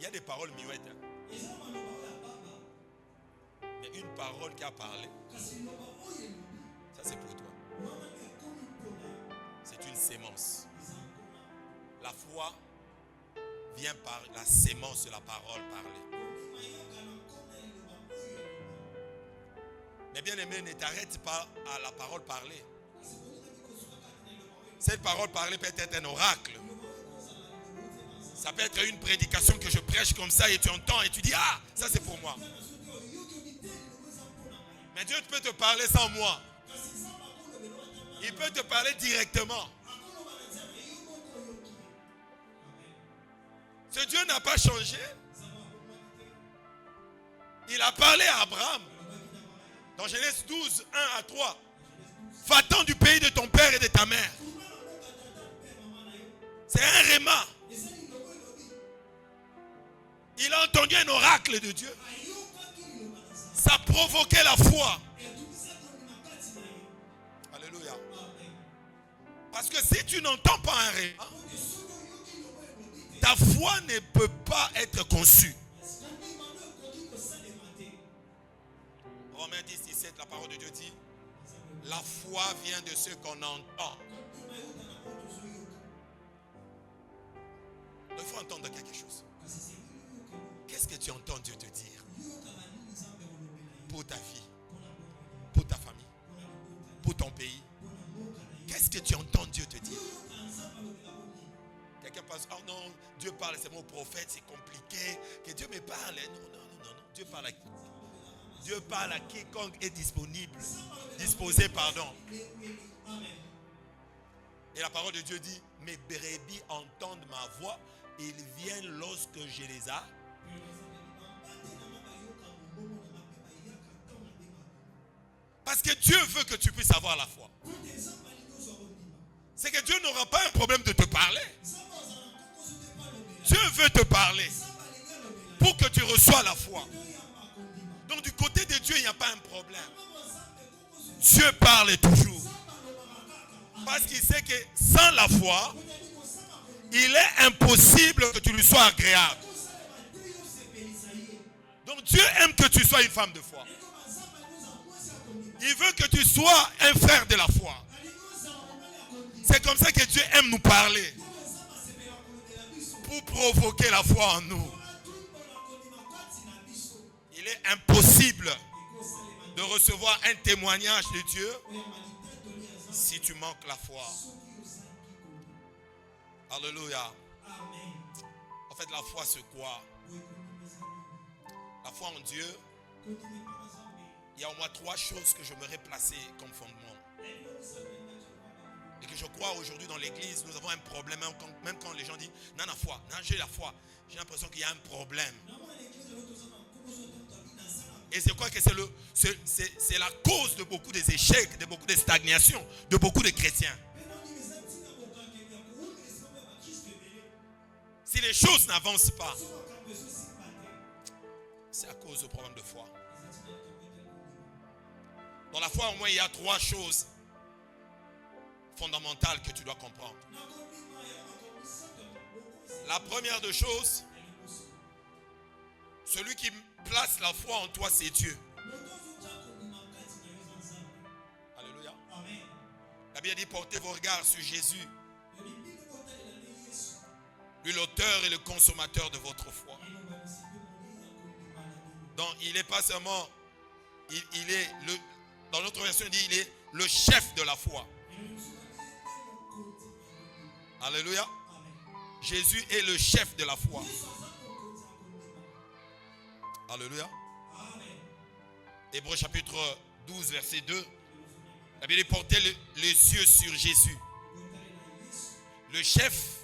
Il y a des paroles muettes. Mais une parole qui a parlé, ça c'est pour toi. C'est une sémence. La foi vient par la sémence de la parole parlée. Mais bien aimé, ne t'arrête pas à la parole parlée. Cette parole parlée peut être un oracle. Ça peut être une prédication que je prêche comme ça et tu entends et tu dis, ah, ça c'est pour moi. Mais Dieu peut te parler sans moi. Il peut te parler directement. Ce Dieu n'a pas changé. Il a parlé à Abraham. Dans Genèse 12, 1 à 3. Va-t'en du pays de ton père et de ta mère. C'est un réma. Il a entendu un oracle de Dieu. Ça provoquait la foi. Alléluia. Parce que si tu n'entends pas un réma, ta foi ne peut pas être conçue. Romains 10, 17, la parole de Dieu dit, la foi vient de ce qu'on entend. Il faut entendre quelque chose. Qu'est-ce que tu entends Dieu te dire? Pour ta vie, pour ta famille, pour ton pays. Qu'est-ce que tu entends Dieu te dire? Quelqu'un pense, oh non, Dieu parle, c'est mon prophète, c'est compliqué. Que Dieu me parle. Non. Dieu parle à qui? Dieu parle à quiconque est disponible. Disposé, pardon. Et la parole de Dieu dit, mes brebis entendent ma voix et ils viennent lorsque je les ai. Parce que Dieu veut que tu puisses avoir la foi. C'est que Dieu n'aura pas un problème de te parler. Dieu veut te parler pour que tu reçois la foi. Donc du côté de Dieu, il n'y a pas un problème. Dieu parle toujours. Parce qu'il sait que sans la foi, il est impossible que tu lui sois agréable. Donc Dieu aime que tu sois une femme de foi. Il veut que tu sois un frère de la foi. C'est comme ça que Dieu aime nous parler. Pour provoquer la foi en nous. Il est impossible de recevoir un témoignage de Dieu si tu manques la foi. Alléluia. En fait, la foi c'est quoi? La foi en Dieu, il y a au moins 3 choses que j'aimerais placer comme fondement. Et que je crois aujourd'hui dans l'église, nous avons un problème, même quand les gens disent, non, la foi, non, j'ai la foi. J'ai l'impression qu'il y a un problème. Et c'est quoi que c'est la cause de beaucoup des échecs, de beaucoup de stagnations, de beaucoup de chrétiens. Si les choses n'avancent pas, c'est à cause du problème de foi. Dans la foi, au moins, il y a 3 choses fondamentales que tu dois comprendre. La première des choses, celui qui place la foi en toi, c'est Dieu. Alléluia. La Bible dit, portez vos regards sur Jésus. Lui, l'auteur et le consommateur de votre foi. Donc, il n'est pas seulement, il est le, dans notre version, il dit, il est le chef de la foi. Alléluia. Jésus est le chef de la foi. Alléluia. Hébreux chapitre 12, verset 2. La Bible dit, portez les yeux sur Jésus. Le chef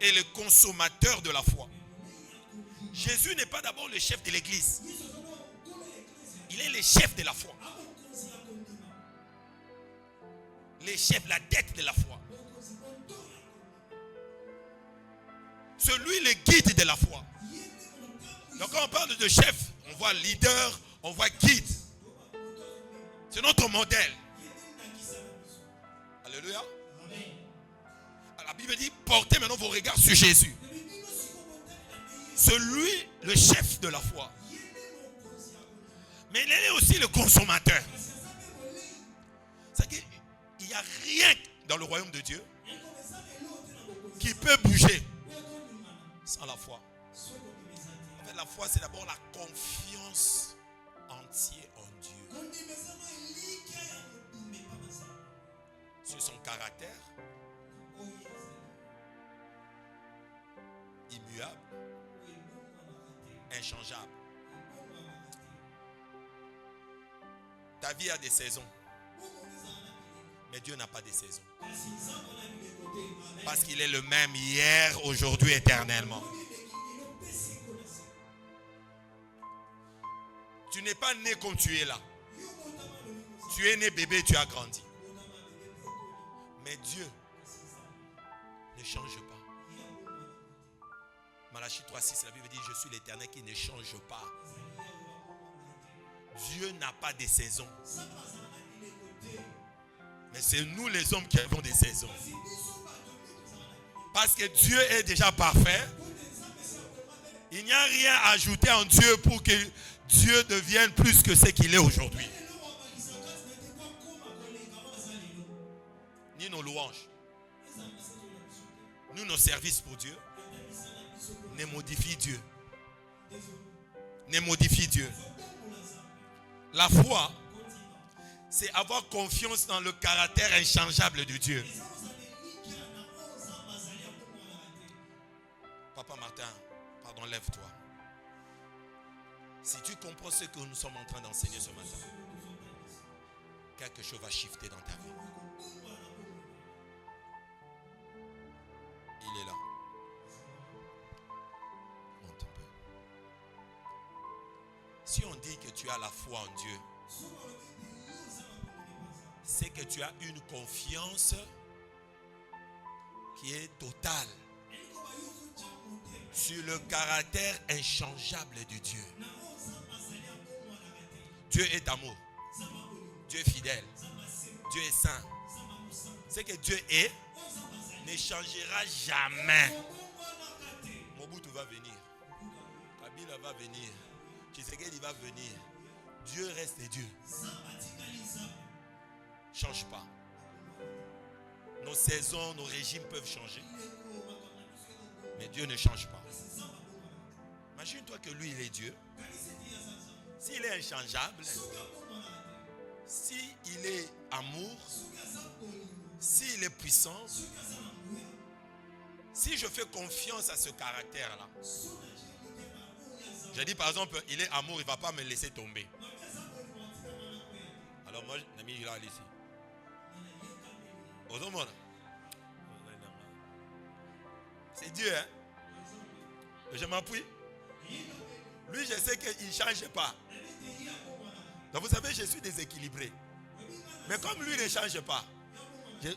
et le consommateur de la foi. Jésus n'est pas d'abord le chef de l'église. Il est le chef de la foi. Le chef, la tête de la foi. Celui le guide de la foi. Donc quand on parle de chef, on voit leader, on voit guide. C'est notre modèle. Alléluia. La Bible dit, portez maintenant vos regards sur Jésus. celui, le chef de la foi. Mais il est aussi le consommateur. C'est-à-dire qu'il n'y a rien dans le royaume de Dieu qui peut bouger sans la foi. En fait, la foi, c'est d'abord la confiance entière en Dieu. Sur son caractère, immuable, inchangeable. Ta vie a des saisons. Mais Dieu n'a pas de saisons. Parce qu'il est le même hier, aujourd'hui, éternellement. Tu n'es pas né comme tu es là. Tu es né bébé, tu as grandi. Mais Dieu ne change pas. Malachie 3,6, la Bible dit, je suis l'Éternel qui ne change pas. Dieu n'a pas de saison. Mais c'est nous les hommes qui avons des saisons. Parce que Dieu est déjà parfait. Il n'y a rien à ajouter en Dieu pour que Dieu devienne plus que ce qu'il est aujourd'hui. Ni nos louanges, ni nos services pour Dieu ne modifient Dieu. Ne modifient Dieu. La foi, c'est avoir confiance dans le caractère inchangeable de Dieu. Papa Martin, pardon, lève-toi. Si tu comprends ce que nous sommes en train d'enseigner ce matin, quelque chose va shifter dans ta vie. Il est là. Monte un peu. Si on dit que tu as la foi en Dieu, c'est que tu as une confiance qui est totale sur le caractère inchangeable de Dieu. Dieu est amour. Dieu est fidèle. Dieu est saint. Ce que Dieu est ne changera jamais. Mobutu va venir. Kabila va venir. Tshisekedi va venir. Dieu reste Dieu. Change pas. Nos saisons, nos régimes peuvent changer. Mais Dieu ne change pas. Imagine-toi que lui, il est Dieu. S'il est inchangeable, s'il est amour, s'il est puissant, si je fais confiance à ce caractère-là, je dis par exemple, il est amour, il ne va pas me laisser tomber. Alors moi, Nami, il est ici. C'est Dieu, hein? Je m'appuie. Lui, je sais qu'il ne change pas. Donc vous savez, je suis déséquilibré. Mais comme lui ne change pas,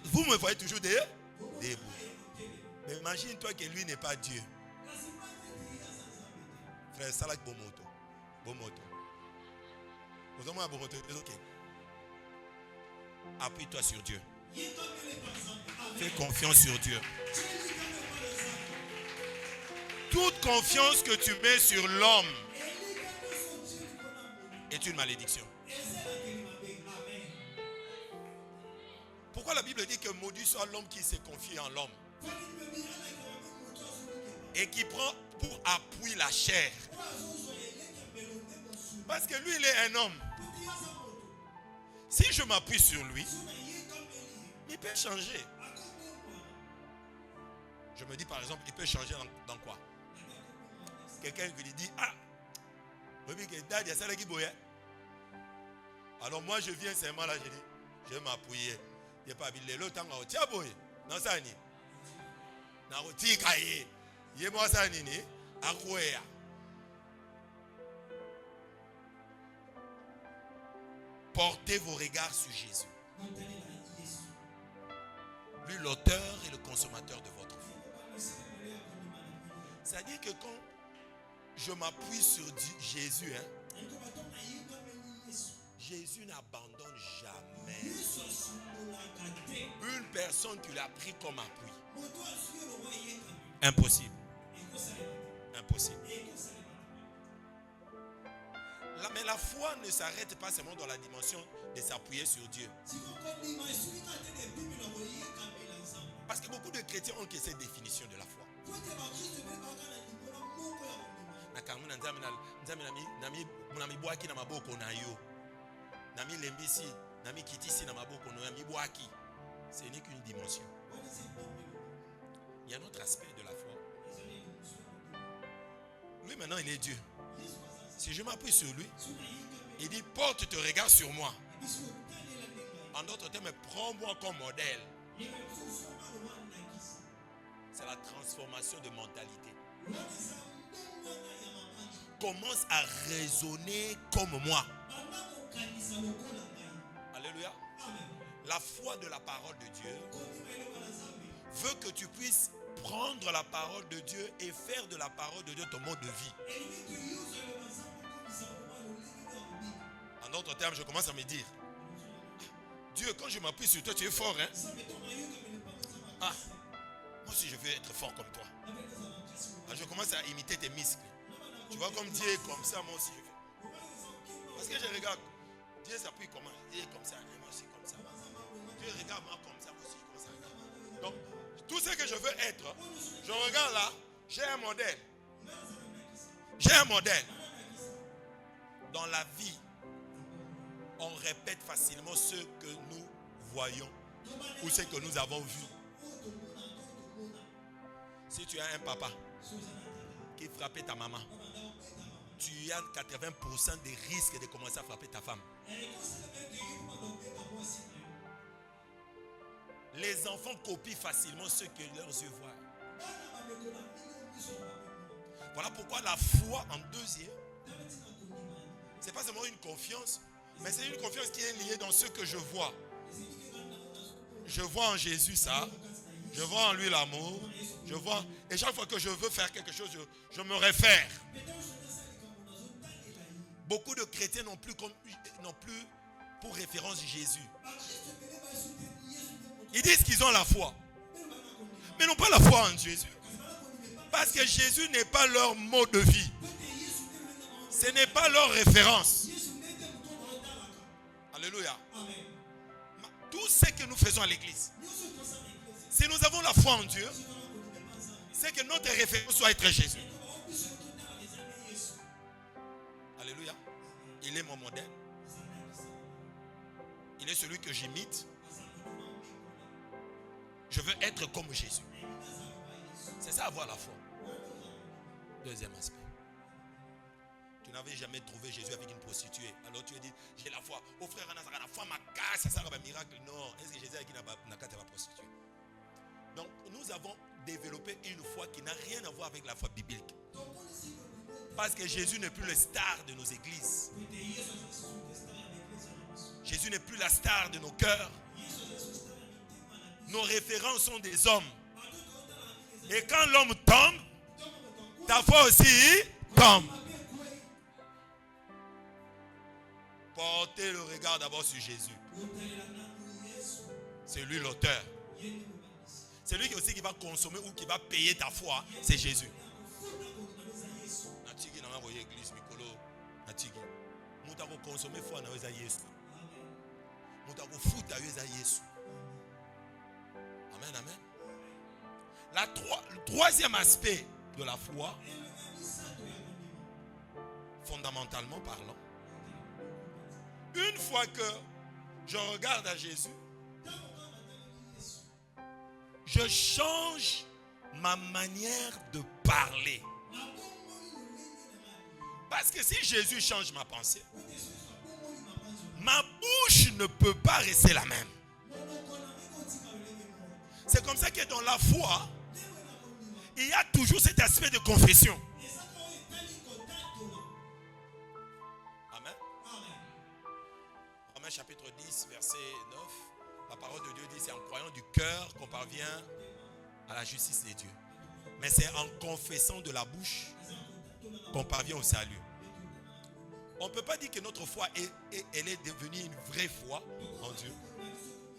vous me voyez toujours debout. Mais imagine-toi que lui n'est pas Dieu. Frère Salak Bomoto. Bomoto. Vous avez un Bomoto, c'est ok. Appuie-toi sur Dieu. Fais confiance sur Dieu. Toute confiance que tu mets sur l'homme est une malédiction. Pourquoi la Bible dit que maudit soit l'homme qui se confie en l'homme et qui prend pour appui la chair? Parce que lui, il est un homme. Si je m'appuie sur lui, il peut changer. Je me dis par exemple, il peut changer dans quoi? Quelqu'un qui lui dit, ah, alors moi je viens seulement là, je dis, je vais m'appuyer. Il n'y a pas habillé le temps à tiens boy. Non ça ni. Na roti kaye. Il y a moi ça ni ni. Akwea. Portez vos regards sur Jésus. Lui l'auteur et le consommateur de votre foi. C'est-à-dire que quand je m'appuie sur Jésus, hein, Jésus n'abandonne jamais une personne qui l'a pris comme appui. Impossible. Impossible. Mais la foi ne s'arrête pas seulement dans la dimension de s'appuyer sur Dieu. Parce que beaucoup de chrétiens ont que cette définition de la foi. Ce n'est qu'une dimension. Il y a un autre aspect de la foi. Lui maintenant il est Dieu. Si je m'appuie sur lui, il dit porte tes regards sur moi. En d'autres termes, prends-moi comme modèle. C'est la transformation de mentalité. Commence à raisonner comme moi. Alléluia. La foi de la parole de Dieu veut que tu puisses prendre la parole de Dieu et faire de la parole de Dieu ton mode de vie. En d'autres termes, je commence à me dire, Dieu, quand je m'appuie sur toi, tu es fort, hein? Ah, moi aussi je veux être fort comme toi. Alors je commence à imiter tes muscles. Tu vois comme Dieu est comme ça, moi aussi je veux. Parce que je regarde, Dieu s'appuie comment? Dieu est comme ça, et moi aussi comme ça. Dieu regarde moi comme ça, moi aussi comme ça. Donc, tout ce que je veux être, je regarde là, j'ai un modèle. J'ai un modèle. Dans la vie, on répète facilement ce que nous voyons ou ce que nous avons vu. Si tu as un papa qui frappait ta maman, tu as 80% des risques de commencer à frapper ta femme. Les enfants copient facilement ce que leurs yeux voient. Voilà pourquoi la foi en deuxième, c'est pas seulement une confiance, mais c'est une confiance qui est liée dans ce que je vois. Je vois en Jésus ça. Je vois en lui l'amour. Je vois. Et chaque fois que je veux faire quelque chose, je me réfère. Beaucoup de chrétiens n'ont plus pour référence Jésus. Ils disent qu'ils ont la foi, mais n'ont pas la foi en Jésus. Parce que Jésus n'est pas leur mode de vie. Ce n'est pas leur référence. Alléluia. Tout ce que nous faisons à l'église, si nous avons la foi en Dieu, c'est que notre référence doit être Jésus. Alléluia. Il est mon modèle. Il est celui que j'imite. Je veux être comme Jésus. C'est ça, avoir la foi. Deuxième aspect. Tu n'avais jamais trouvé Jésus avec une prostituée. Alors tu as dit, j'ai la foi. Oh frère, la foi m'a cassé, ça sera un miracle. Non, est-ce que Jésus a n'a qu'à la prostituée? Donc nous avons développé une foi qui n'a rien à voir avec la foi biblique. Parce que Jésus n'est plus le star de nos églises. Jésus n'est plus la star de nos cœurs. Nos références sont des hommes. Et quand l'homme tombe, ta foi aussi tombe. Portez le regard d'abord sur Jésus. C'est lui l'auteur. C'est lui aussi qui va consommer ou qui va payer ta foi. C'est Jésus. Amen, amen. Le troisième aspect de la foi, fondamentalement parlant, une fois que je regarde à Jésus, je change ma manière de parler. Parce que si Jésus change ma pensée, ma bouche ne peut pas rester la même. C'est comme ça que dans la foi, il y a toujours cet aspect de confession. Amen. Romains chapitre 10, verset 9. La parole de Dieu dit, c'est en croyant du cœur qu'on parvient à la justice des dieux. Mais c'est en confessant de la bouche qu'on parvient au salut. On ne peut pas dire que notre foi elle est devenue une vraie foi en Dieu.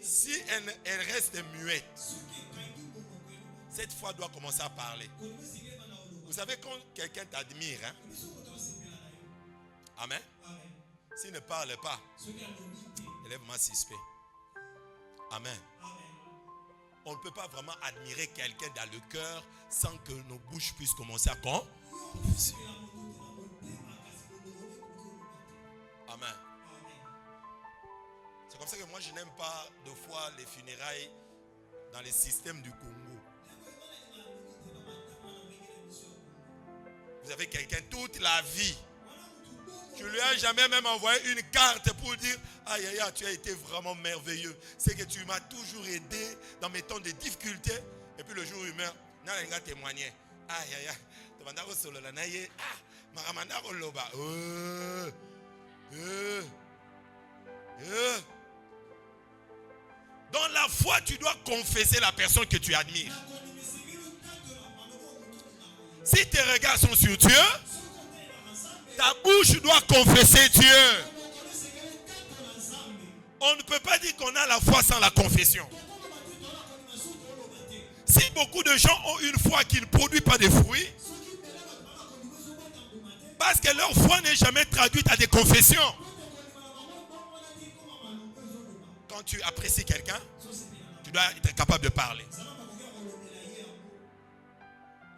Si elle reste muette, cette foi doit commencer à parler. Vous Vous savez, quand quelqu'un t'admire, hein? Amen. S'il ne parle pas, élève-moi suspect. Amen. On ne peut pas vraiment admirer quelqu'un dans le cœur sans que nos bouches puissent commencer à confesser. Amen. C'est comme ça que moi je n'aime pas de fois les funérailles dans les systèmes du Congo. Vous avez quelqu'un toute la vie. Tu lui as jamais même envoyé une carte pour dire aïe aïe aïe, tu as été vraiment merveilleux. C'est que tu m'as toujours aidé dans mes temps de difficultés. Et puis le jour où il meurt, il a témoigné. Aïe aïe aïe. Dans la foi, tu dois confesser la personne que tu admires. Si tes regards sont sur Dieu, ta bouche doit confesser Dieu. On ne peut pas dire qu'on a la foi sans la confession. Si beaucoup de gens ont une foi qui ne produit pas de fruits, parce que leur foi n'est jamais traduite à des confessions. Quand tu apprécies quelqu'un, tu dois être capable de parler.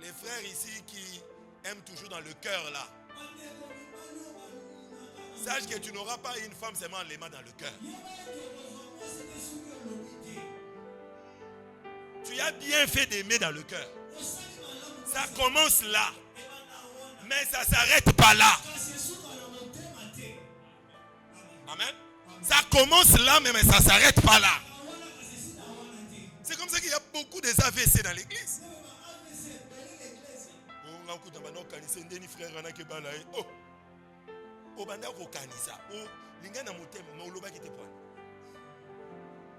Les frères ici qui aiment toujours dans le cœur là, sache que tu n'auras pas une femme seulement les mains dans le cœur. Tu as bien fait d'aimer dans le cœur. Ça commence là. Mais ça ne s'arrête pas là. Amen. Ça commence là, mais ça ne s'arrête pas là. C'est comme ça qu'il y a beaucoup des AVC dans l'église.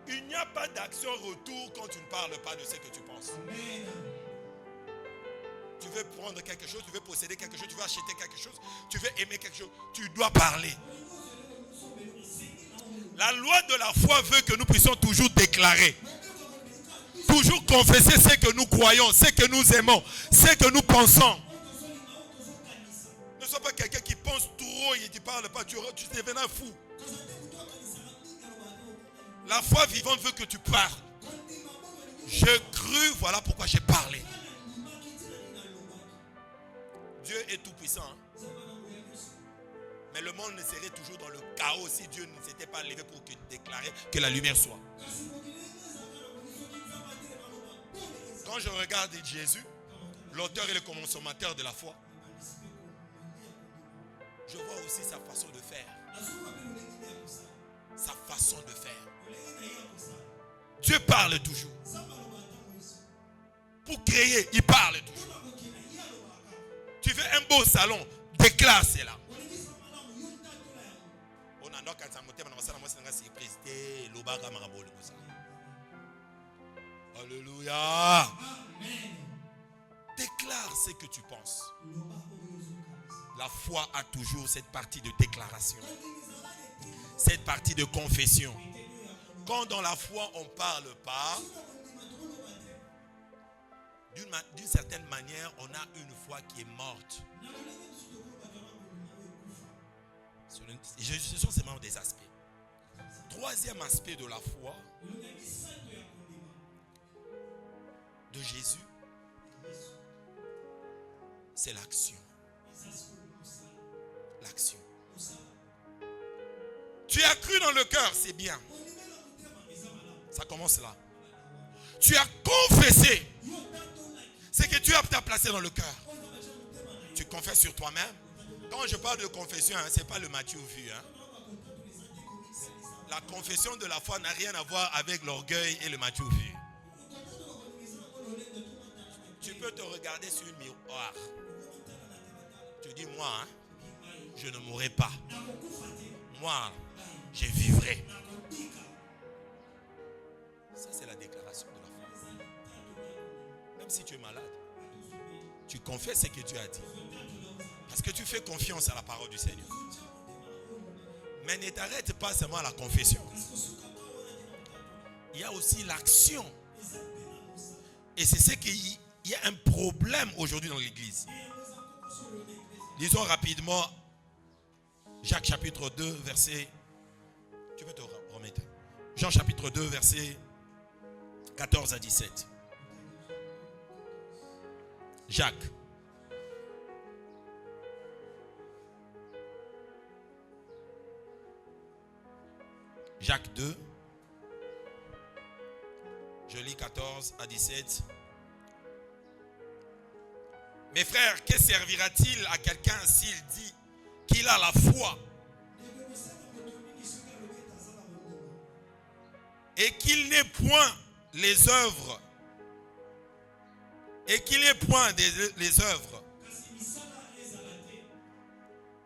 Il n'y a pas d'action retour quand tu ne parles pas de ce que tu penses. Tu veux prendre quelque chose, tu veux posséder quelque chose, tu veux acheter quelque chose, tu veux aimer quelque chose, tu dois parler. La loi de la foi veut que nous puissions toujours déclarer, toujours confesser ce que nous croyons, ce que nous aimons, ce que nous pensons. Ne sois pas quelqu'un qui pense trop et qui ne parle pas, tu deviens fou. La foi vivante veut que tu parles. Je crus, voilà pourquoi j'ai parlé. Dieu est tout puissant. Hein? Mais le monde ne serait toujours dans le chaos si Dieu ne s'était pas levé pour déclarer que la lumière soit. Quand je regarde Jésus, l'auteur et le consommateur de la foi, je vois aussi sa façon de faire. Sa façon de faire. Dieu parle toujours. Pour créer, il parle toujours. Tu veux un beau salon, déclare cela. Alléluia. Déclare ce que tu penses. La foi a toujours cette partie de déclaration. Cette partie de confession. Quand dans la foi on ne parle pas, d'une certaine manière, on a une foi qui est morte. Ce sont seulement des aspects. Troisième aspect de la foi de Jésus, c'est l'action. L'action. Tu as cru dans le cœur, c'est bien. Ça commence là. Tu as confessé ce que Dieu t'a placé dans le cœur. Tu confesses sur toi-même. Quand je parle de confession, ce n'est pas le Matthieu vu. Hein. La confession de la foi n'a rien à voir avec l'orgueil et le Matthieu vu. Tu peux te regarder sur le miroir. Tu dis, moi, hein, je ne mourrai pas. Moi, je vivrai. Ça, c'est la déclaration de la foi. Même si tu es malade, tu confesses ce que Dieu a dit. Parce que tu fais confiance à la parole du Seigneur. Mais ne t'arrête pas seulement à la confession. Il y a aussi l'action. Et c'est ce qu'il y a un problème aujourd'hui dans l'église. Lisons rapidement Jacques chapitre 2, verset... Tu peux te remettre. Jean chapitre 2, verset 14 à 17. Jacques. Jacques 2. Je lis 14 à 17. Mes frères, que servira-t-il à quelqu'un s'il dit qu'il a la foi et qu'il n'ait point les œuvres? Et qu'il n'ait point les œuvres.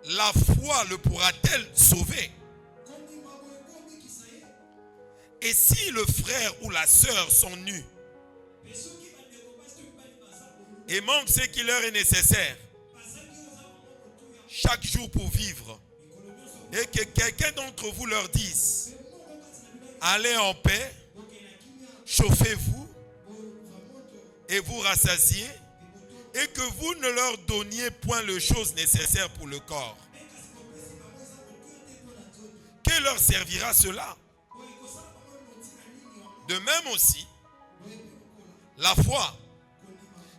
La foi le pourra-t-elle sauver? Et si le frère ou la sœur sont nus et manquent ce qui leur est nécessaire chaque jour pour vivre, et que quelqu'un d'entre vous leur dise: allez en paix, chauffez-vous et vous rassasiez, et que vous ne leur donniez point les choses nécessaires pour le corps, que leur servira cela? De même aussi, la foi,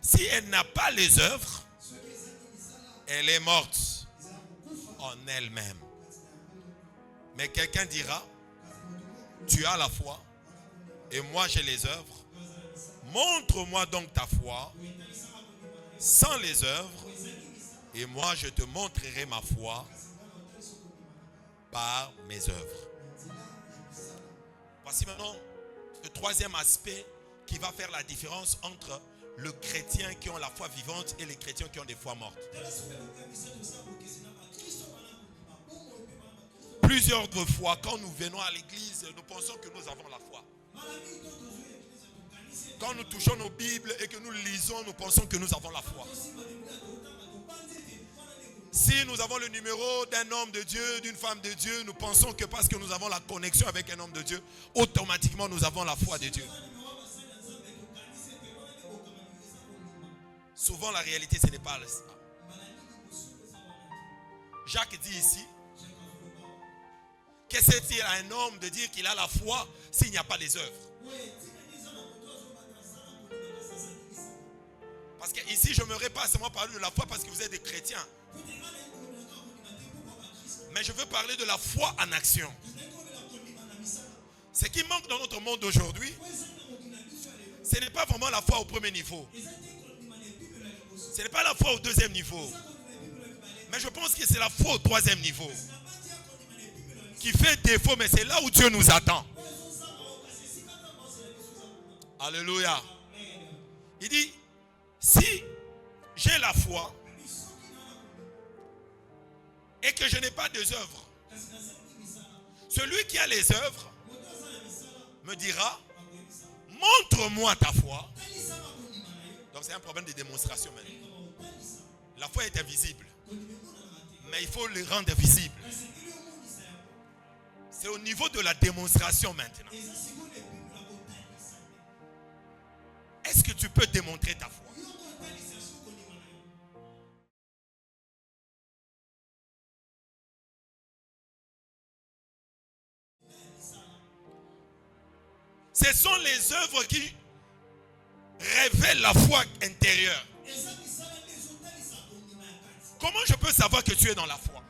si elle n'a pas les œuvres, elle est morte en elle-même. Mais quelqu'un dira: tu as la foi et moi j'ai les œuvres. Montre-moi donc ta foi sans les œuvres, et moi je te montrerai ma foi par mes œuvres. Voici maintenant le troisième aspect qui va faire la différence entre le chrétien qui ont la foi vivante et les chrétiens qui ont des foi mortes. Plusieurs fois, quand nous venons à l'église, nous pensons que nous avons la foi. Quand nous touchons nos Bibles et que nous lisons, nous pensons que nous avons la foi. Si nous avons le numéro d'un homme de Dieu, d'une femme de Dieu, nous pensons que parce que nous avons la connexion avec un homme de Dieu, automatiquement nous avons la foi de Dieu. Souvent la réalité ce n'est pas ça. Jacques dit ici, que c'est-il à un homme de dire qu'il a la foi s'il n'y a pas les œuvres? Parce que ici je n'aimerais pas seulement parler de la foi parce que vous êtes des chrétiens. Mais je veux parler de la foi en action. Ce qui manque dans notre monde d'aujourd'hui, ce n'est pas vraiment la foi au premier niveau. Ce n'est pas la foi au deuxième niveau. Mais je pense que c'est la foi au troisième niveau qui fait défaut, mais c'est là où Dieu nous attend. Alléluia. Il dit, si j'ai la foi et que je n'ai pas des œuvres, celui qui a les œuvres me dira: montre-moi ta foi. Donc c'est un problème de démonstration maintenant. La foi est invisible, mais il faut le rendre visible. C'est au niveau de la démonstration maintenant. Est-ce que tu peux démontrer ta foi? Ce sont les œuvres qui révèlent la foi intérieure. Comment je peux savoir que tu es dans la foi?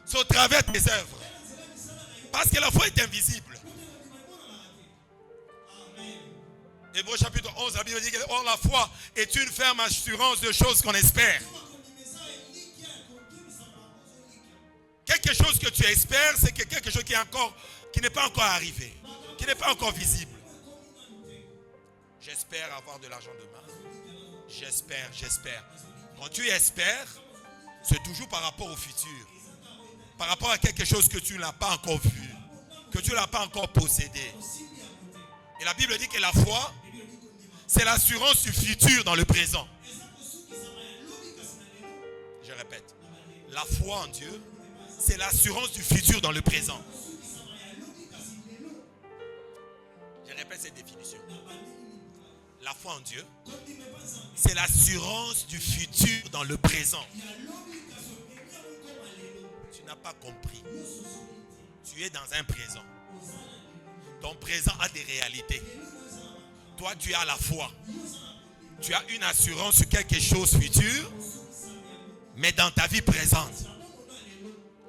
C'est au travers de tes œuvres. Parce que la foi est invisible. Hébreux chapitre 11, la Bible dit que or, la foi est une ferme assurance de choses qu'on espère. Quelque chose que tu espères, c'est que quelque chose qui n'est pas encore arrivé, qui n'est pas encore visible. J'espère avoir de l'argent demain. J'espère. Quand tu espères, c'est toujours par rapport au futur. Par rapport à quelque chose que tu n'as pas encore vu, que tu n'as pas encore possédé. Et la Bible dit que la foi, c'est l'assurance du futur dans le présent. Je répète, la foi en Dieu, c'est l'assurance du futur dans le présent. Je répète cette définition. La foi en Dieu, c'est l'assurance du futur dans le présent. Tu n'as pas compris. Tu es dans un présent. Ton présent a des réalités. Toi, tu as la foi. Tu as une assurance sur quelque chose futur, mais dans ta vie présente.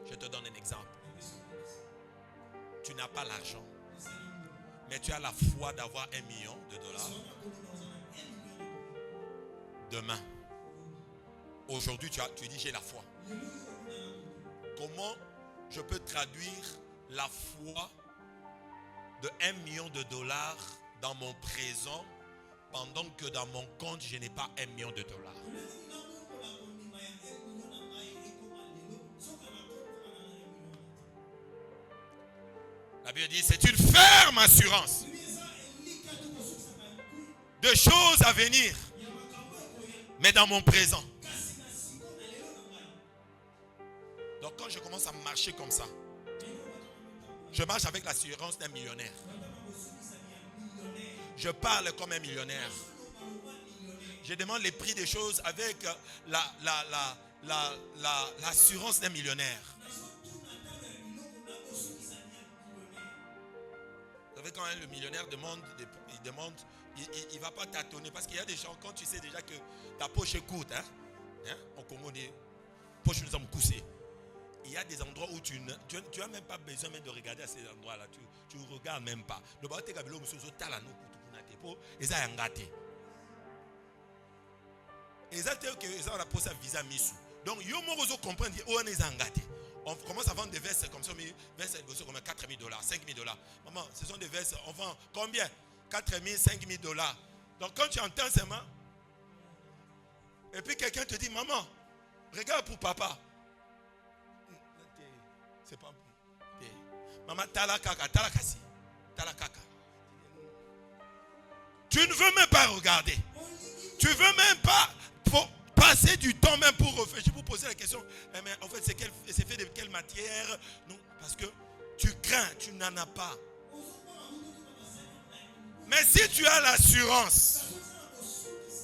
Je te donne un exemple. Tu n'as pas l'argent, mais tu as la foi d'avoir $1 million. Demain, aujourd'hui, tu dis j'ai la foi. Comment je peux traduire la foi de $1 million dans mon présent pendant que dans mon compte, je n'ai pas $1 million? La Bible dit c'est une ferme assurance de choses à venir, mais dans mon présent. Donc quand je commence à marcher comme ça, je marche avec l'assurance d'un millionnaire. Je parle comme un millionnaire. Je demande les prix des choses avec l'assurance d'un millionnaire. Vous savez, quand le millionnaire demande, il ne va pas tâtonner. Parce qu'il y a des gens, quand tu sais déjà que ta poche est courte, en Congo, poche nous sommes coussés. Il y a des endroits où tu n'as même pas besoin même de regarder à ces endroits-là. Tu ne regardes même pas. Le bateau est donc, on commence à vendre des vestes comme ça, vestes comme $4 000, $5 000. Maman, ce sont des vestes, on vend combien? $4 000, $5 000. Donc, quand tu entends seulement, et puis quelqu'un te dit, maman, regarde pour papa. C'est pas bon. Maman, talakaka. Tu ne veux même pas regarder. Tu ne veux même pas passer du temps même pour réfléchir, pour poser la question. Mais en fait, c'est fait de quelle matière? Non, parce que tu crains, tu n'en as pas. Mais si tu as l'assurance,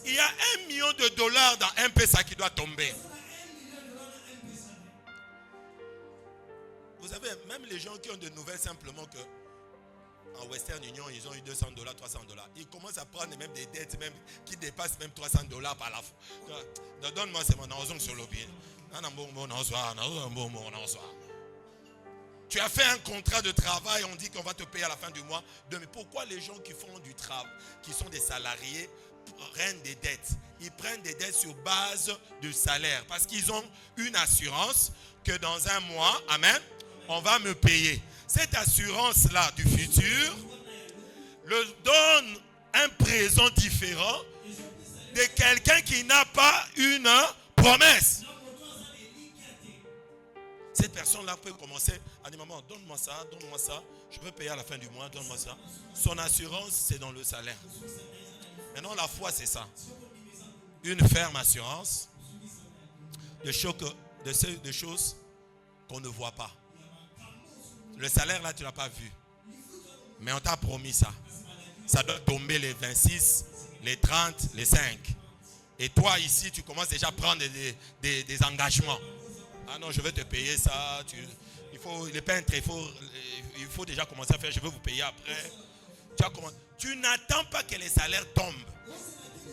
il y a $1 million dans un pesa qui doit tomber. Vous savez, même les gens qui ont de nouvelles simplement que en Western Union, ils ont eu $200, $300. Ils commencent à prendre même des dettes même, qui dépassent même $300 par la fois. Donne-moi c'est mon argent sur le pied. Tu as fait un contrat de travail, on dit qu'on va te payer à la fin du mois. Mais pourquoi les gens qui font du travail, qui sont des salariés, prennent des dettes? Ils prennent des dettes sur base du salaire. Parce qu'ils ont une assurance que dans un mois, amen, on va me payer. Cette assurance-là du futur le donne un présent différent de quelqu'un qui n'a pas une promesse. Cette personne-là peut commencer à dire, maman, donne-moi ça, je peux payer à la fin du mois, donne-moi ça. Son assurance, c'est dans le salaire. Maintenant, la foi, c'est ça. Une ferme assurance de choses qu'on ne voit pas. Le salaire, là, tu ne l'as pas vu. Mais on t'a promis ça. Ça doit tomber les 26, les 30, les 5. Et toi, ici, tu commences déjà à prendre des engagements. Ah non, je vais te payer ça. Les peintres, il faut déjà commencer à faire. Je vais vous payer après. Tu n'attends pas que les salaires tombent.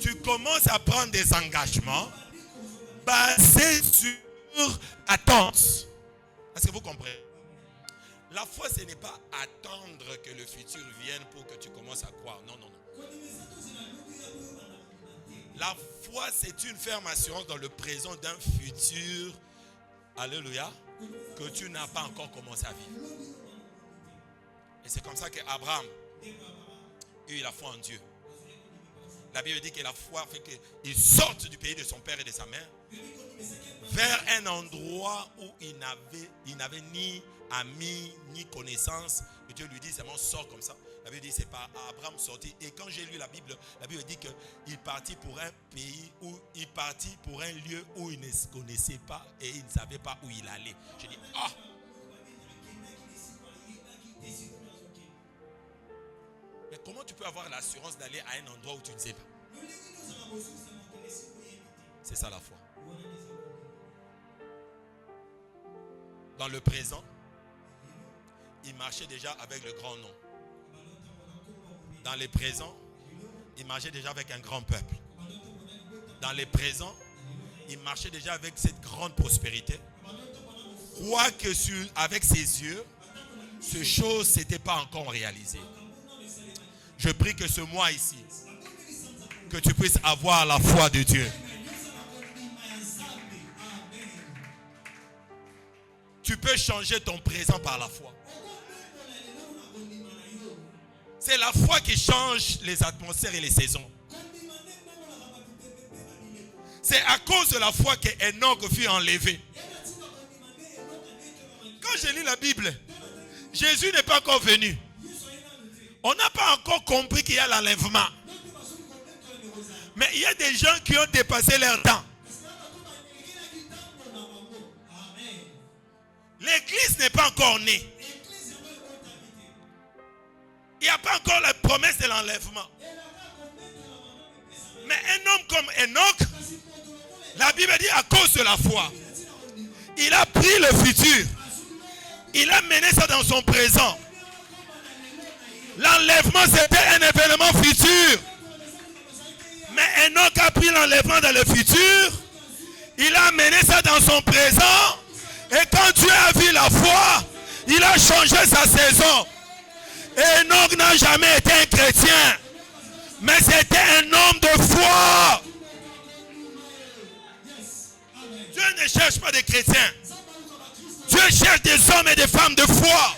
Tu commences à prendre des engagements basés sur attente. Est-ce que vous comprenez? La foi, ce n'est pas attendre que le futur vienne pour que tu commences à croire. Non. La foi, c'est une ferme assurance dans le présent d'un futur, alléluia, que tu n'as pas encore commencé à vivre. Et c'est comme ça qu'Abraham eut la foi en Dieu. La Bible dit que la foi fait qu'il sorte du pays de son père et de sa mère vers un endroit où il n'avait ni amis, ni connaissances. Et Dieu lui dit seulement sors comme ça. La Bible dit c'est pas Abraham sorti. Et quand j'ai lu la Bible dit qu'il partit pour un pays où il partit pour un lieu où il ne se connaissait pas et il ne savait pas où il allait. J'ai dit Mais comment tu peux avoir l'assurance d'aller à un endroit où tu ne sais pas? C'est ça la foi. Dans le présent, il marchait déjà avec le grand nom. Dans les présents, il marchait déjà avec un grand peuple. Dans les présents, il marchait déjà avec cette grande prospérité. Quoique avec ses yeux, ces choses n'étaient pas encore réalisées. Je prie que ce mois ici, que tu puisses avoir la foi de Dieu. Tu peux changer ton présent par la foi. C'est la foi qui change les atmosphères et les saisons. C'est à cause de la foi qu'Enoch fut enlevé. Quand je lis la Bible, Jésus n'est pas encore venu. On n'a pas encore compris qu'il y a l'enlèvement. Mais il y a des gens qui ont dépassé leur temps. L'église n'est pas encore née. Il n'y a pas encore la promesse de l'enlèvement. Mais un homme comme Enoch, la Bible dit à cause de la foi, il a pris le futur. Il a mené ça dans son présent. L'enlèvement, c'était un événement futur. Mais Enoch a pris l'enlèvement dans le futur. Il a mené ça dans son présent. Et quand Dieu a vu la foi, il a changé sa saison. Enoch n'a jamais été un chrétien. Mais c'était un homme de foi. Dieu ne cherche pas des chrétiens. Dieu cherche des hommes et des femmes de foi.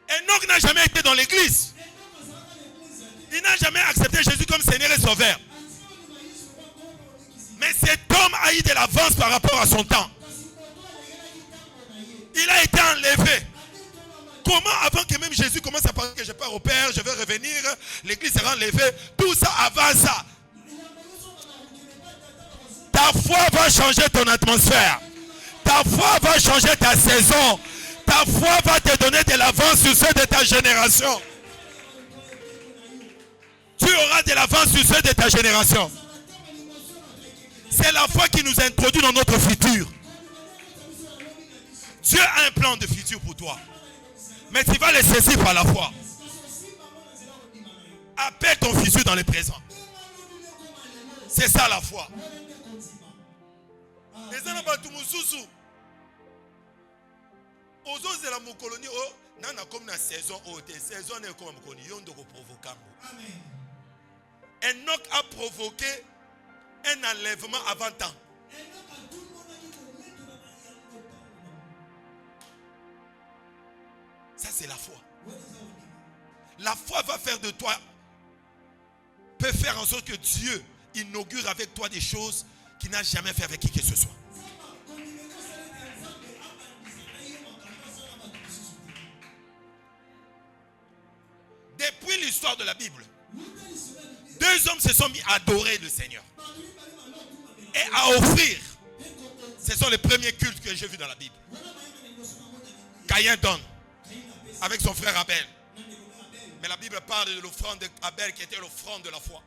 Enoch n'a jamais été dans l'église. Il n'a jamais accepté Jésus comme Seigneur et Sauveur. Mais cet homme a eu de l'avance par rapport à son temps. Il a été enlevé. Comment avant que même Jésus commence à parler que je pars au Père, je vais revenir, l'église sera enlevée, tout ça avant ça. Ta foi va changer ton atmosphère. Ta foi va changer ta saison. Ta foi va te donner de l'avance sur ceux de ta génération. Tu auras de l'avance sur ceux de ta génération. C'est la foi qui nous introduit dans notre futur. Dieu a un plan de futur pour toi. Mais tu vas le saisir par la foi. Appelle ton futur dans le présent. C'est ça la foi. Enoch a provoqué un enlèvement avant temps. Ça c'est la foi. La foi va faire de toi, peut faire en sorte que Dieu inaugure avec toi des choses qu'il n'a jamais fait avec qui que ce soit. Depuis l'histoire de la Bible, deux hommes se sont mis à adorer le Seigneur et à offrir. Ce sont les premiers cultes que j'ai vus dans la Bible. Caïn donne avec son frère Abel. Mais la Bible parle de l'offrande d'Abel qui était l'offrande de la foi.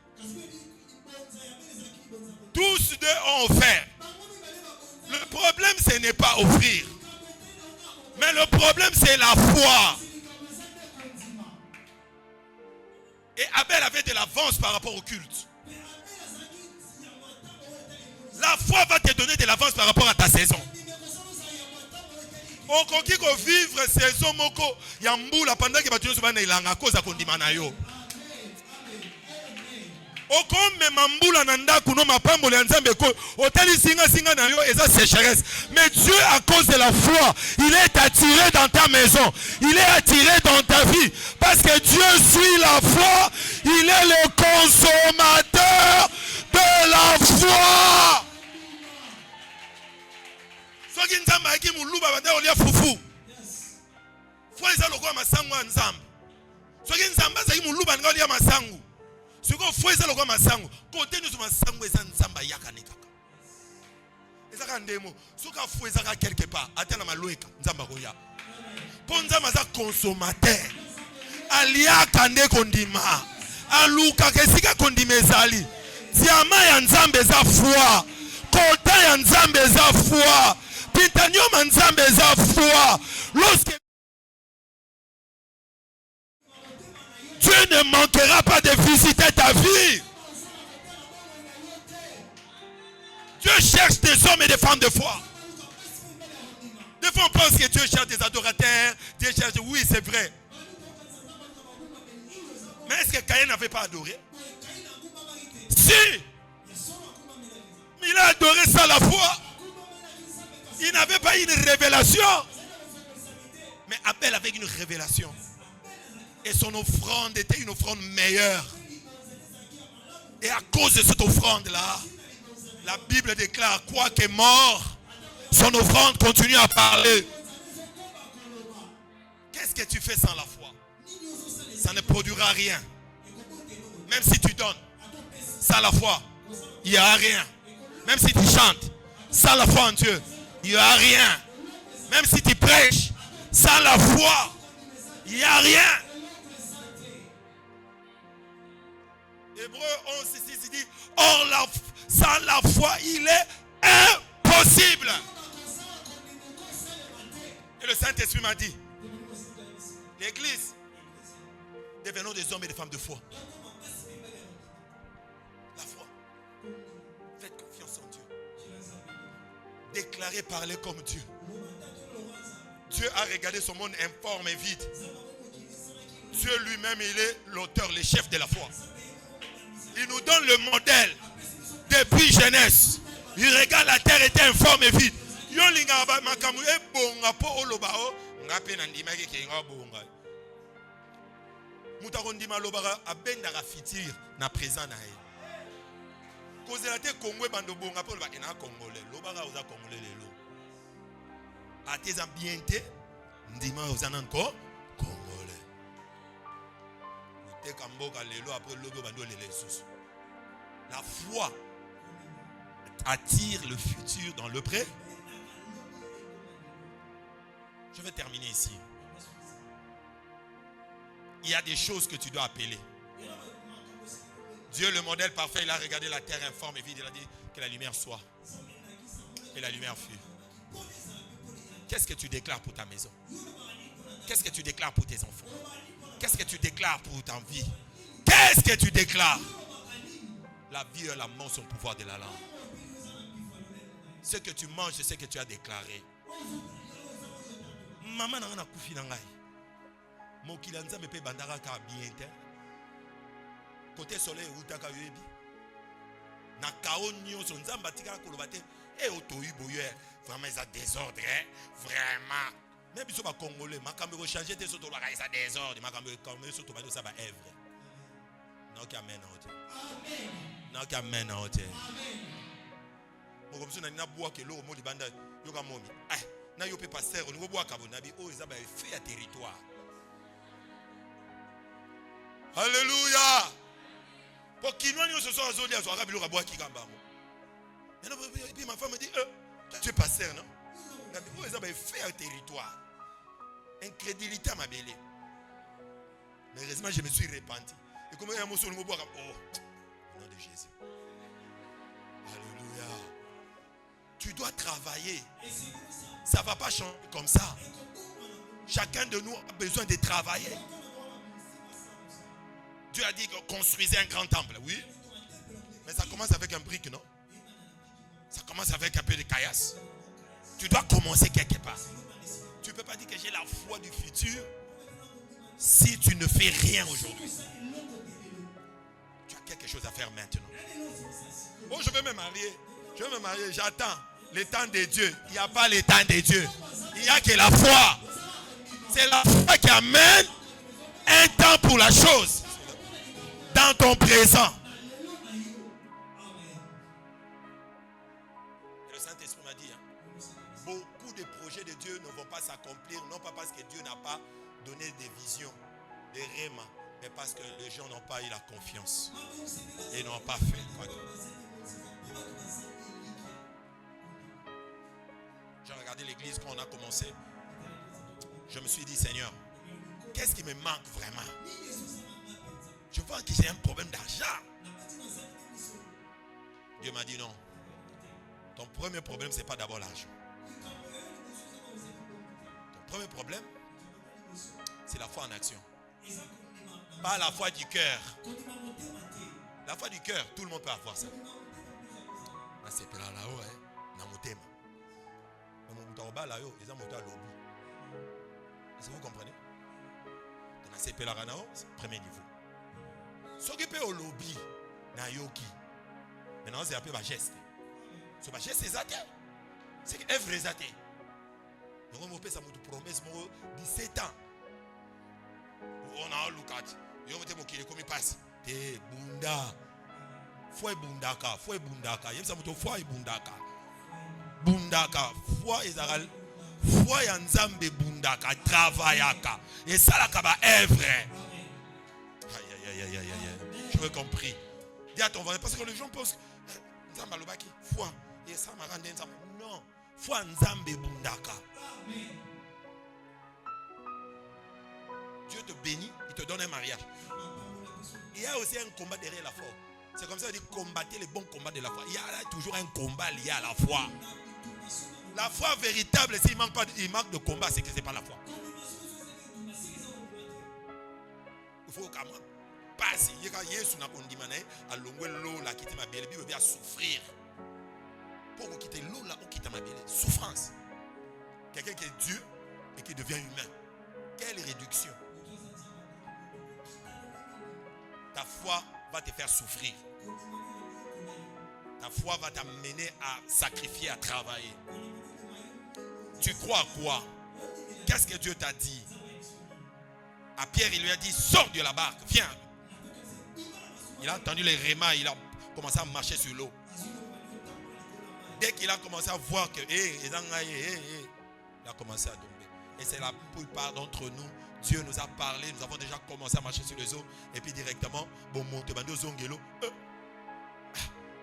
Tous deux ont offert. Le problème, ce n'est pas offrir. Mais le problème, c'est la foi. Et Abel avait de l'avance par rapport au culte. La foi va te donner de l'avance par rapport à ta saison. Okoki ko vivre saison moko ya mbula pendant que batu bana ilanga koza kondima na yo. Okome mambula na ndaku no mapambo ya Nzambe ko otali singa na yo eza sécheresse. Mais Dieu à cause de la foi, il est attiré dans ta maison. Il est attiré dans ta vie parce que Dieu suit la foi, il est le consommateur de la foi. Soki Nzambe aki muluba banda olia fufu. Foi eza lokwa masangu ya Nzambe. Soki Nzambe azaki muluba nga olia masangu. Soki foi eza lokwa masangu. Kote nyusu masangu eza Nzambe yakane kaka. Eza ka ndemo. Soka foi eza ka quelque part. Ata na maloeka Nzambe koya. Ponza maza consommateur. Alia kande kondima. Aluka kesika kondimezali. Diama ya nzambe za foi. Kota ya nzambe za foi. Pintanyo nzambe za foi. Lorsque Dieu ne manquera pas de visiter ta vie. Dieu cherche des hommes et des femmes de foi. Des fois on pense que Dieu cherche des adorateurs. Dieu cherche, oui c'est vrai. Mais est-ce que Caïn n'avait pas adoré? Si. Il a adoré ça la foi. Il n'avait pas une révélation. Mais Abel avait une révélation. Et son offrande était une offrande meilleure. Et à cause de cette offrande-là, la Bible déclare, quoique mort, son offrande continue à parler. Qu'est-ce que tu fais sans la foi? Ça ne produira rien. Même si tu donnes, sans la foi, il n'y a rien. Même si tu chantes, sans la foi en Dieu, il n'y a rien. Même si tu prêches, sans la foi, il n'y a rien. Hébreu 11, il dit, or sans la foi, il est impossible. Et le Saint-Esprit m'a dit, l'Église, devenons des hommes et des femmes de foi. La foi. Faites confiance en Dieu. Déclarez, parlez comme Dieu. Dieu a regardé son monde informe et vide. Dieu lui-même, il est l'auteur, le chef de la foi. Il nous donne le modèle depuis jeunesse. Il regarde la terre était informe et vide. Mutakondima lobara abendaka fitir na présent na ye. Kozela te Congo bando bonga po ba ena congolais. Lobara oza congolais lelo. Ateza bien te ndima oza nanko congolais. Ute kamboka lelo après lobo bando lele susu. La foi attire le futur dans le pré. Je vais terminer ici. Il y a des choses que tu dois appeler. Dieu, le modèle parfait, il a regardé la terre informe et vide. Il a dit que la lumière soit. Et la lumière fut. Qu'est-ce que tu déclares pour ta maison? Qu'est-ce que tu déclares pour tes enfants? Qu'est-ce que tu déclares pour ta vie? Qu'est-ce que tu déclares? La vie et la mort sont le pouvoir de la langue. Ce que tu manges, c'est ce que tu as déclaré. Maman n'a pas koufi nangai. Mokila nzambe pe bandara ka bien te. Côté soleil utaka yebi. Na kao nyonso nzamba tika koloba te. E otoyi boye. Vraiment ça désordre, vraiment. Mais biso ba congolais, makambe ko changer te soto la ça désordre, makambe comme soto ba ça ba œuvre. Non ki amen ote. Amen. Non ki amen ote. Amen. Mo comme ça na boa ke lo mo di banda yoka momi. Ah, na yo pe pasteur, on go boa ka bonabi o za ba fait à territoire. Alléluia. Pour qui nous ce soir aujourd'hui à soir rabilo ka boa ki kamba mo. Et puis ma femme me dit tu es pasteur non? Oh, ça va faire un territoire. Incrédulité à ma belle. Mais heureusement, je me suis repenti. Et comme il y a un mot sur le mot, oh, au nom de Jésus. Alléluia. Tu dois travailler. Ça ne va pas changer comme ça. Chacun de nous a besoin de travailler. Dieu a dit construisez un grand temple, oui. Mais ça commence avec un brique, non? Ça commence avec un peu de caillasse. Tu dois commencer quelque part. Tu ne peux pas dire que j'ai la foi du futur si tu ne fais rien aujourd'hui. Tu as quelque chose à faire maintenant. Oh, je vais me marier. Je vais me marier. J'attends le temps de Dieu. Il n'y a pas le temps de Dieu. Il n'y a que la foi. C'est la foi qui amène un temps pour la chose dans ton présent. Le Saint-Esprit m'a dit, beaucoup de projets de Dieu ne vont pas s'accomplir, non pas parce que Dieu n'a pas donné des visions, des rêmes, mais parce que les gens n'ont pas eu la confiance et n'ont pas fait. J'ai regardé l'église quand on a commencé. je me suis dit, Seigneur, qu'est-ce qui me manque vraiment? Je vois que j'ai un problème d'argent. Dieu m'a dit non. Ton premier problème, ce n'est pas d'abord l'argent. Ton premier problème, c'est la foi en action. Pas la foi du cœur. La foi du cœur, tout le monde peut avoir ça. C'est là-haut, est-ce que vous comprenez? C'est premier niveau. S'occuper au lobby, na yoki. Maintenant, c'est un peu ma geste. Ce ma geste, c'est zate. C'est un vrai zate. Donc, on peut ça me promesse 17 ans. On a un loukat. Yo mete mokile comme il passe. Te bunda. Foi bundaka, foi bundaka. Yem ça me foi bundaka. Bundaka, foi Israël. Foi yanzambe bundaka, travaillaka. Et ça la kaba œuvre. Aïe. Je veux compris. Dis à ton voisin, parce que les gens pensent nzamba lobaki, foi. Et ça m'a rendu nzamba. Non, foi nzambe bundaka. Dieu te bénit, il te donne un mariage. Il y a aussi un combat derrière la foi. C'est comme ça qu'on dit combattre les bons combats de la foi. Il y a toujours un combat lié à la foi. La foi véritable, s'il manque de combat, c'est que ce n'est pas la foi. Il faut quand même passer. Il y a Yesu n'a pas dit à l'eau là quitter ma belle, il veut souffrir. Pour quitter l'eau là, on quitte ma belle. Souffrance. Quelqu'un qui est Dieu et qui devient humain. Quelle réduction. Ta foi va te faire souffrir. Ta foi va t'amener à sacrifier, à travailler. Tu crois à quoi? Qu'est-ce que Dieu t'a dit? À Pierre, il lui a dit, sors de la barque, viens. Il a entendu les rémas, il a commencé à marcher sur l'eau. Dès qu'il a commencé à voir que, il a commencé à tomber. Et c'est la plupart d'entre nous, Dieu nous a parlé, nous avons déjà commencé à marcher sur les eaux. Et puis directement, bon, monte, bando, zongelo.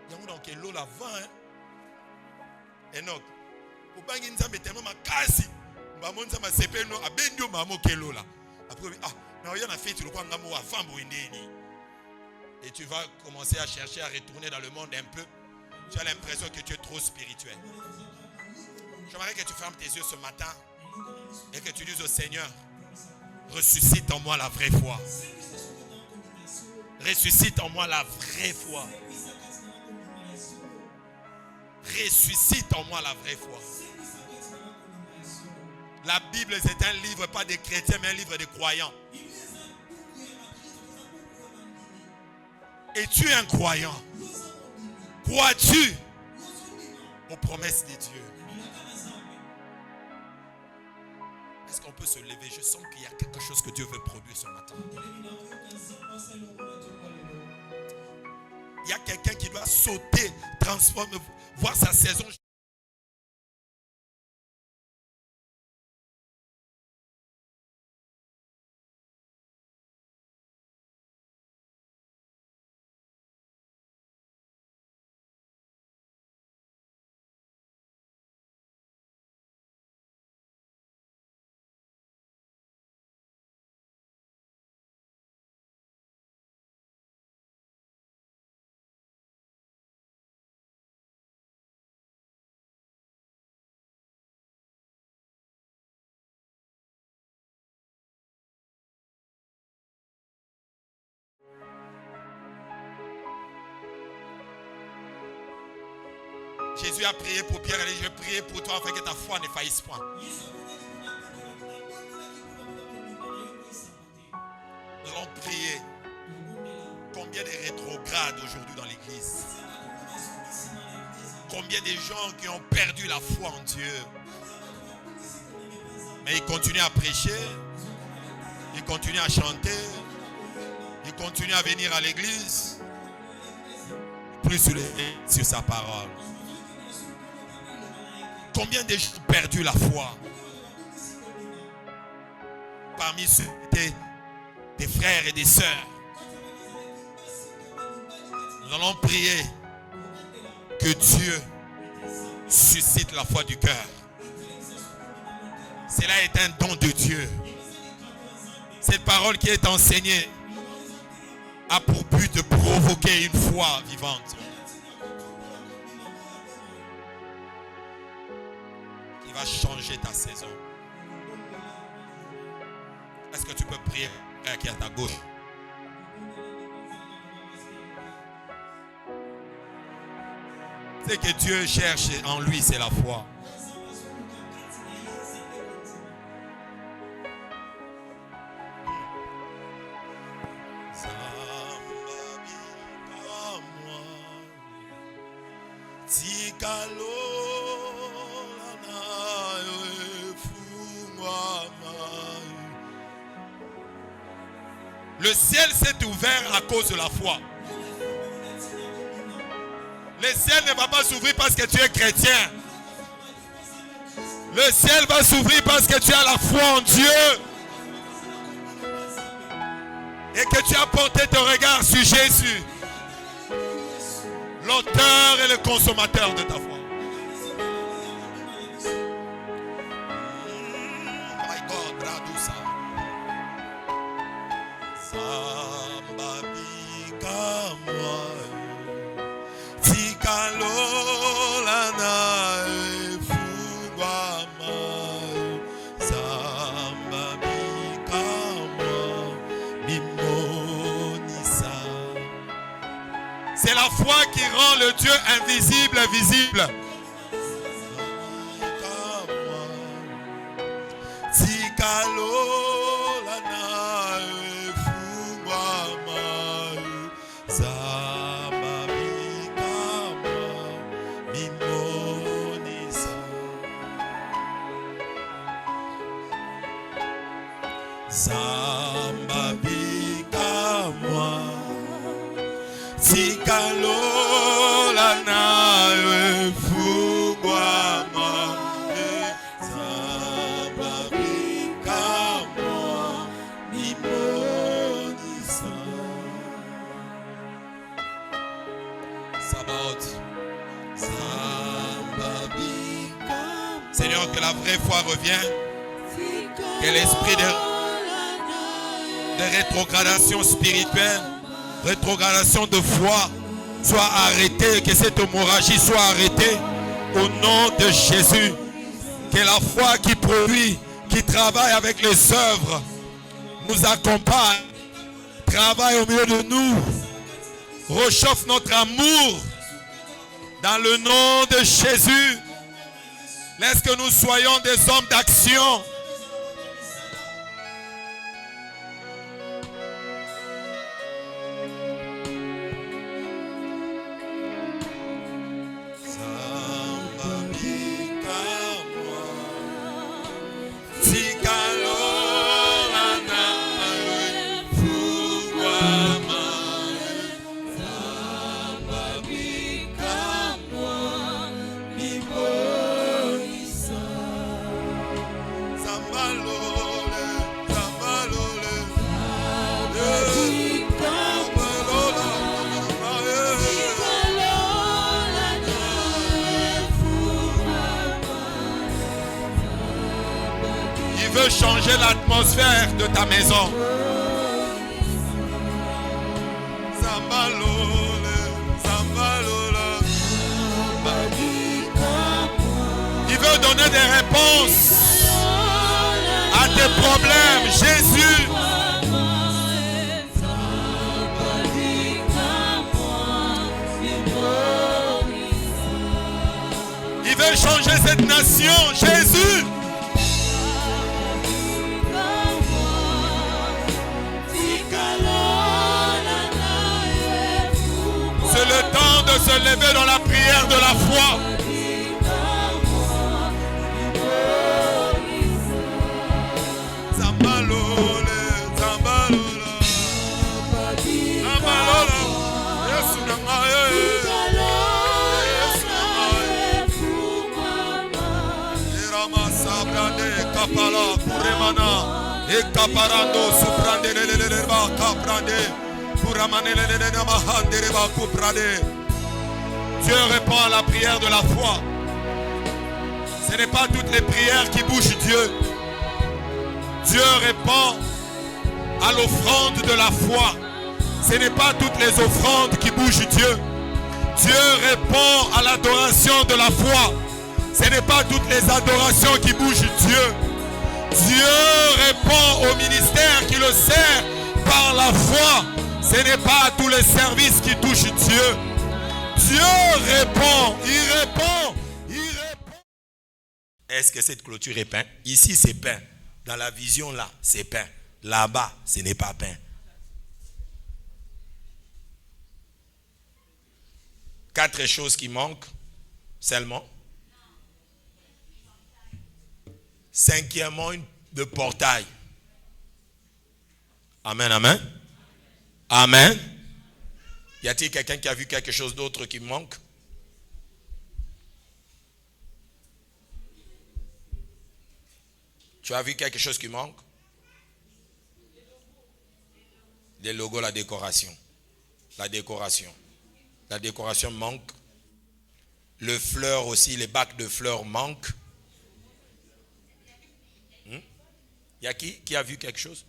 Il y a donc l'eau là vent. Enoch. Au bangi nzambe tellement makasi. Mbamo nzambe sepe no abendio mamo kelo là. Après mais on a fait le quoi ngamo wa fambo indeni. Et tu vas commencer à chercher à retourner dans le monde un peu. Tu as l'impression que tu es trop spirituel. J'aimerais que tu fermes tes yeux ce matin et que tu dises au Seigneur, ressuscite en moi la vraie foi. Ressuscite en moi la vraie foi. Ressuscite en moi la vraie foi. La Bible, c'est un livre pas des chrétiens, mais un livre des croyants. Et tu es un croyant. Crois-tu aux promesses de Dieu? Est-ce qu'on peut se lever? Je sens qu'il y a quelque chose que Dieu veut produire ce matin. Il y a quelqu'un qui doit sauter, transformer, voir sa saison. Jésus a prié pour Pierre, et je vais prier pour toi afin que ta foi ne faillisse point. Nous allons prier. Combien de rétrogrades aujourd'hui dans l'église? Combien de gens qui ont perdu la foi en Dieu? Mais ils continuent à prêcher, ils continuent à chanter, ils continuent à venir à l'église, plus sur sa parole. Combien de gens ont perdu la foi? Parmi ceux qui étaient des frères et des sœurs. Nous allons prier que Dieu suscite la foi du cœur. Cela est un don de Dieu. Cette parole qui est enseignée a pour but de provoquer une foi vivante qui va changer ta saison. Est-ce que tu peux prier qui est à ta gauche? Ce que Dieu cherche en lui, c'est la foi. Le ciel s'est ouvert à cause de la foi. Le ciel ne va pas s'ouvrir parce que tu es chrétien. Le ciel va s'ouvrir parce que tu as la foi en Dieu. Et que tu as porté ton regard sur Jésus, l'auteur et le consommateur de ta foi. My God, Radusa. C'est la foi qui rend le Dieu invisible visible. Seigneur, que la vraie foi revienne, que l'esprit de rétrogradation spirituelle, rétrogradation de foi soit arrêté, que cette hémorragie soit arrêtée au nom de Jésus. Que la foi qui produit, qui travaille avec les œuvres, nous accompagne, travaille au milieu de nous, réchauffe notre amour dans le nom de Jésus. Laisse que nous soyons des hommes d'action. Changer l'atmosphère de ta maison. Il veut donner des réponses à tes problèmes. Jésus. Il veut changer cette nation. Jésus. C'est le temps de se lever dans la prière de la foi. Dieu répond à la prière de la foi. Ce n'est pas toutes les prières qui bougent Dieu. Dieu répond à l'offrande de la foi. Ce n'est pas toutes les offrandes qui bougent Dieu. Dieu répond à l'adoration de la foi. Ce n'est pas toutes les adorations qui bougent Dieu. Dieu répond au ministère qui le sert par la foi. Ce n'est pas tous les services qui touchent Dieu. Dieu répond, il répond, il répond. Est-ce que cette clôture est peinte? Ici c'est peint. Dans la vision là, c'est peint. Là-bas, ce n'est pas peint. 4 choses qui manquent seulement. 5e, de portail. Amen, amen. Amen. Y a-t-il quelqu'un qui a vu quelque chose d'autre qui manque? Tu as vu quelque chose qui manque? Les logos, la décoration. La décoration. La décoration manque. Le fleur aussi, les bacs de fleurs manquent. Y a qui a vu quelque chose?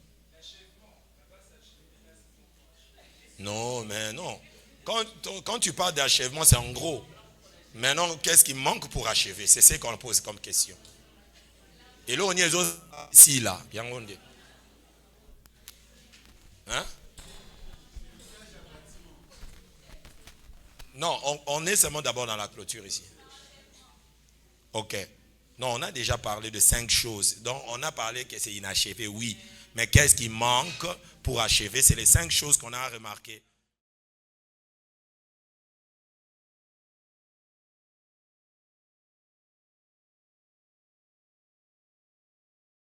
Non, mais non. Quand tu parles d'achèvement, c'est en gros. Maintenant, qu'est-ce qui manque pour achever? C'est ce qu'on pose comme question. Et là, on y est ici, là. Bien on dit. Hein? Non, on est seulement d'abord dans la clôture ici. Ok. Non, on a déjà parlé de 5 choses. Donc, on a parlé que c'est inachevé, oui. Mais qu'est-ce qui manque pour achever? C'est les 5 choses qu'on a remarquées.